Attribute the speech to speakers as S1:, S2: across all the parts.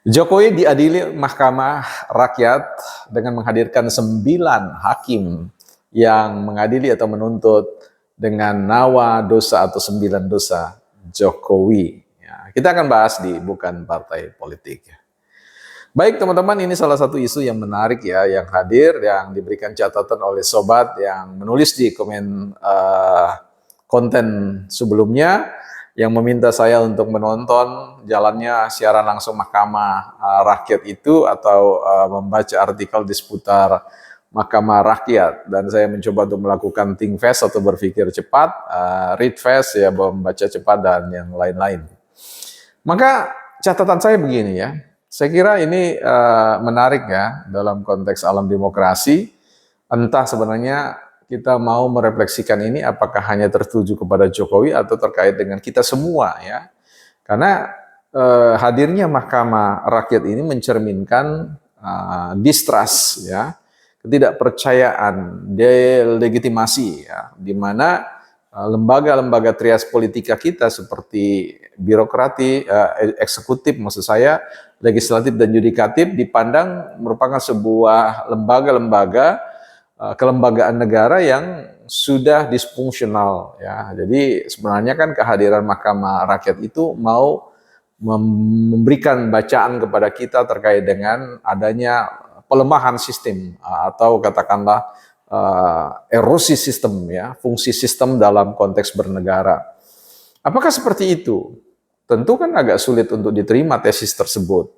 S1: Jokowi diadili Mahkamah Rakyat dengan menghadirkan 9 hakim yang mengadili atau menuntut dengan nawa dosa atau 9 dosa Jokowi. Ya, kita akan bahas di Bukan Partai Politik. Baik teman-teman, ini salah satu isu yang menarik ya, yang hadir, yang diberikan catatan oleh sobat yang menulis di konten sebelumnya, yang meminta saya untuk menonton jalannya siaran langsung Mahkamah Rakyat itu atau membaca artikel di seputar Mahkamah Rakyat, dan saya mencoba untuk melakukan think fast atau berpikir cepat, read fast ya, membaca cepat dan yang lain-lain. Maka catatan saya begini ya, saya kira ini menarik ya dalam konteks alam demokrasi. Entah sebenarnya kita mau merefleksikan ini apakah hanya tertuju kepada Jokowi atau terkait dengan kita semua ya. Karena hadirnya Mahkamah Rakyat ini mencerminkan distrust ya, ketidakpercayaan, delegitimasi ya, di mana lembaga-lembaga trias politika kita seperti birokrati, eksekutif maksud saya, legislatif dan yudikatif dipandang merupakan sebuah lembaga-lembaga kelembagaan negara yang sudah disfungsional ya. Jadi sebenarnya kan kehadiran Mahkamah Rakyat itu mau memberikan bacaan kepada kita terkait dengan adanya pelemahan sistem atau katakanlah erosi sistem ya, fungsi sistem dalam konteks bernegara. Apakah seperti itu? Tentu kan agak sulit untuk diterima tesis tersebut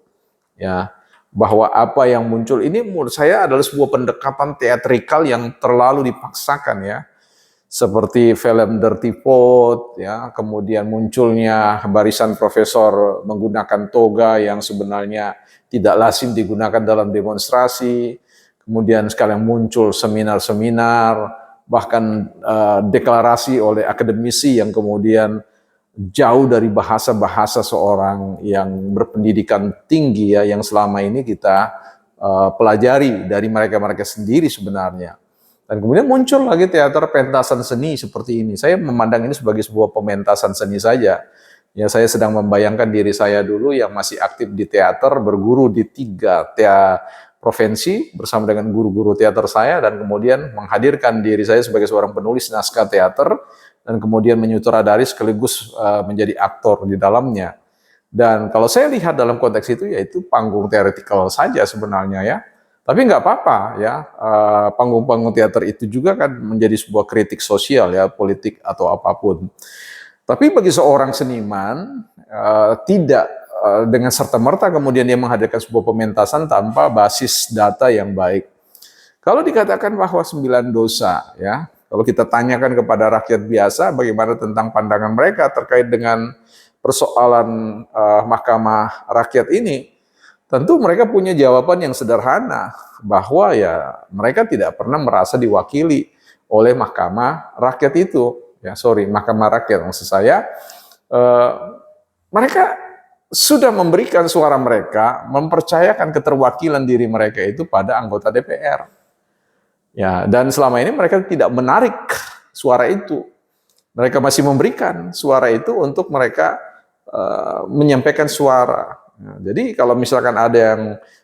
S1: ya, bahwa apa yang muncul ini menurut saya adalah sebuah pendekatan teatrikal yang terlalu dipaksakan ya, seperti film Dirty Vote ya, kemudian munculnya barisan profesor menggunakan toga yang sebenarnya tidak lazim digunakan dalam demonstrasi, kemudian sekarang muncul seminar-seminar, bahkan deklarasi oleh akademisi yang kemudian jauh dari bahasa-bahasa seorang yang berpendidikan tinggi ya, yang selama ini kita pelajari dari mereka-mereka sendiri sebenarnya. Dan kemudian muncul lagi teater pentasan seni seperti ini. Saya memandang ini sebagai sebuah pementasan seni saja. Ya, saya sedang membayangkan diri saya dulu yang masih aktif di teater, berguru di 3 provinsi bersama dengan guru-guru teater saya, dan kemudian menghadirkan diri saya sebagai seorang penulis naskah teater, dan kemudian menyutradari sekaligus menjadi aktor di dalamnya. Dan kalau saya lihat dalam konteks itu, yaitu panggung teoretikal saja sebenarnya ya. Tapi nggak apa-apa ya, panggung-panggung teater itu juga kan menjadi sebuah kritik sosial ya, politik atau apapun. Tapi bagi seorang seniman, tidak dengan serta-merta kemudian dia menghadirkan sebuah pementasan tanpa basis data yang baik. Kalau dikatakan bahwa 9 dosa ya, kalau kita tanyakan kepada rakyat biasa bagaimana tentang pandangan mereka terkait dengan persoalan Mahkamah Rakyat ini, tentu mereka punya jawaban yang sederhana, bahwa ya mereka tidak pernah merasa diwakili oleh Mahkamah Rakyat itu. Ya, Mahkamah Rakyat maksud saya. Mereka sudah memberikan suara mereka, mempercayakan keterwakilan diri mereka itu pada anggota DPR. Ya, dan selama ini mereka tidak menarik suara itu. Mereka masih memberikan suara itu untuk mereka menyampaikan suara. Nah, jadi kalau misalkan ada yang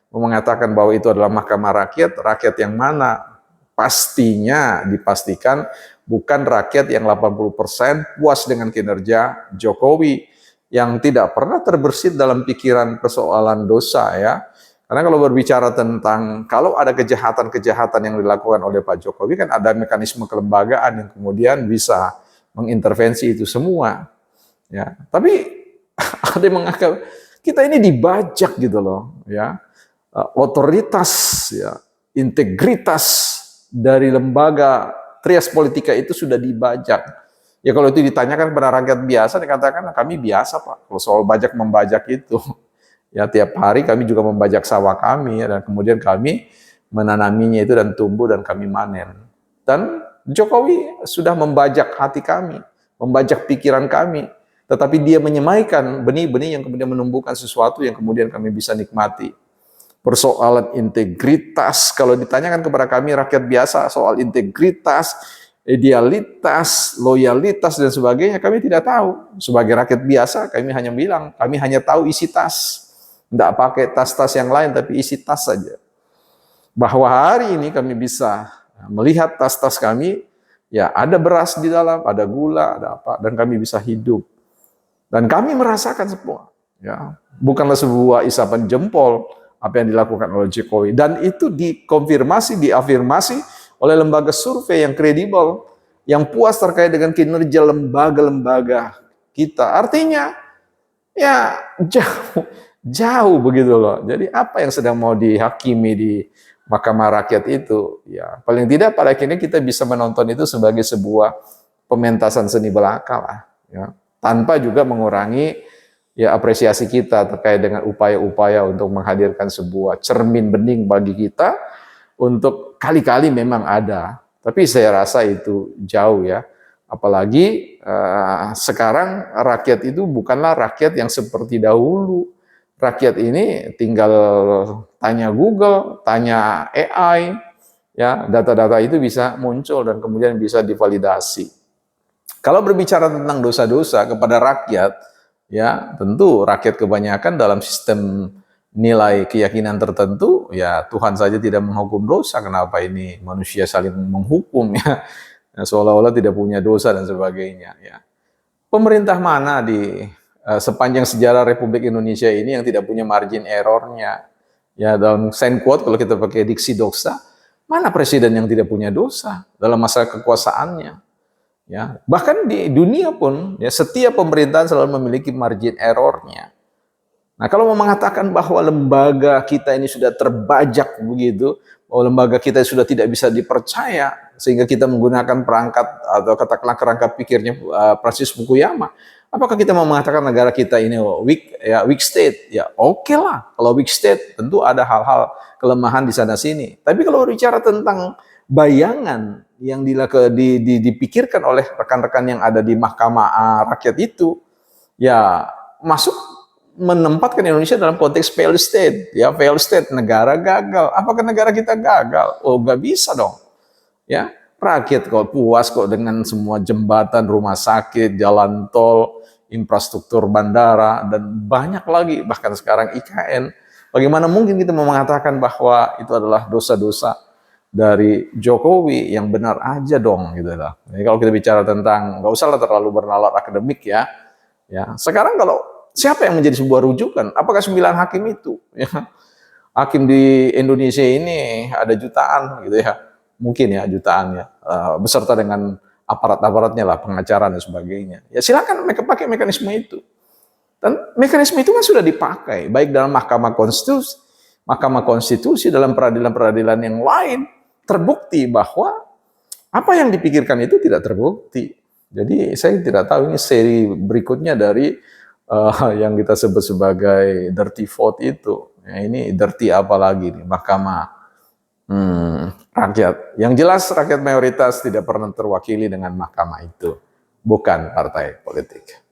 S1: mengatakan bahwa itu adalah Mahkamah Rakyat, rakyat yang mana? Pastinya dipastikan bukan rakyat yang 80% puas dengan kinerja Jokowi, yang tidak pernah terbersit dalam pikiran persoalan dosa ya. Karena kalau berbicara tentang, kalau ada kejahatan-kejahatan yang dilakukan oleh Pak Jokowi, kan ada mekanisme kelembagaan yang kemudian bisa mengintervensi itu semua. Ya, tapi ada yang menganggap kita ini dibajak gitu loh, ya, otoritas, ya, integritas dari lembaga trias politika itu sudah dibajak. Ya kalau itu ditanyakan kepada rakyat biasa, dikatakan kami biasa Pak, kalau soal bajak membajak itu. Ya, tiap hari kami juga membajak sawah kami ya, dan kemudian kami menanaminya itu dan tumbuh dan kami manen. Dan Jokowi sudah membajak hati kami, membajak pikiran kami, tetapi dia menyemaikan benih-benih yang kemudian menumbuhkan sesuatu yang kemudian kami bisa nikmati. Persoalan integritas, kalau ditanyakan kepada kami rakyat biasa soal integritas, idealitas, loyalitas dan sebagainya, kami tidak tahu. Sebagai rakyat biasa, kami hanya bilang, kami hanya tahu isi tas. Tidak pakai tas-tas yang lain, tapi isi tas saja. Bahwa hari ini kami bisa melihat tas-tas kami, ya ada beras di dalam, ada gula, ada apa, dan kami bisa hidup. Dan kami merasakan semua. Ya, bukanlah sebuah isapan jempol apa yang dilakukan oleh Jokowi. Dan itu dikonfirmasi, diafirmasi oleh lembaga survei yang kredibel, yang puas terkait dengan kinerja lembaga-lembaga kita. Artinya, ya jauh begitu loh. Jadi apa yang sedang mau dihakimi di Mahkamah Rakyat itu, ya paling tidak pada akhirnya kita bisa menonton itu sebagai sebuah pementasan seni belaka lah, ya, tanpa juga mengurangi ya apresiasi kita terkait dengan upaya-upaya untuk menghadirkan sebuah cermin bening bagi kita untuk kali-kali memang ada, tapi saya rasa itu jauh ya. Apalagi sekarang rakyat itu bukanlah rakyat yang seperti dahulu. Rakyat ini tinggal tanya Google, tanya AI, ya data-data itu bisa muncul dan kemudian bisa divalidasi. Kalau berbicara tentang dosa-dosa kepada rakyat, ya tentu rakyat kebanyakan dalam sistem nilai keyakinan tertentu, ya Tuhan saja tidak menghukum dosa, kenapa ini manusia saling menghukum ya, seolah-olah tidak punya dosa dan sebagainya. Ya. Pemerintah mana di sepanjang sejarah Republik Indonesia ini yang tidak punya margin errornya? Ya dalam sign quote kalau kita pakai diksi doksa, mana presiden yang tidak punya dosa dalam masa kekuasaannya? Ya, bahkan di dunia pun ya setiap pemerintahan selalu memiliki margin errornya. Nah, kalau mau mengatakan bahwa lembaga kita ini sudah terbajak begitu, bahwa lembaga kita sudah tidak bisa dipercaya, sehingga kita menggunakan perangkat atau katakanlah kerangka pikirnya Francis Fukuyama, apakah kita mau mengatakan negara kita ini weak state? Ya oke lah, kalau weak state tentu ada hal-hal kelemahan di sana sini. Tapi kalau berbicara tentang bayangan yang dipikirkan oleh rekan-rekan yang ada di Mahkamah Rakyat itu, ya masuk menempatkan Indonesia dalam konteks failed state, ya failed state, negara gagal. Apakah negara kita gagal? Oh, nggak bisa dong. Ya, rakyat kok puas kok dengan semua jembatan, rumah sakit, jalan tol, infrastruktur bandara dan banyak lagi, bahkan sekarang IKN. Bagaimana mungkin kita mau mengatakan bahwa itu adalah dosa-dosa dari Jokowi? Yang benar aja dong gitu lah. Jadi kalau kita bicara tentang, nggak usah lah terlalu bernalar akademik ya. Ya, sekarang kalau siapa yang menjadi sebuah rujukan? Apakah 9 hakim itu? Ya. Hakim di Indonesia ini ada jutaan gitu ya, mungkin ya jutaan ya, beserta dengan aparat-aparatnya lah, pengacara dan sebagainya. Ya silakan mereka pakai mekanisme itu. Dan mekanisme itu kan sudah dipakai, baik dalam Mahkamah Konstitusi, dalam peradilan-peradilan yang lain, terbukti bahwa apa yang dipikirkan itu tidak terbukti. Jadi saya tidak tahu ini seri berikutnya dari yang kita sebut sebagai dirty vote itu. Ya, ini dirty apa lagi nih, Mahkamah Rakyat. Yang jelas rakyat mayoritas tidak pernah terwakili dengan mahkamah itu. Bukan partai politik.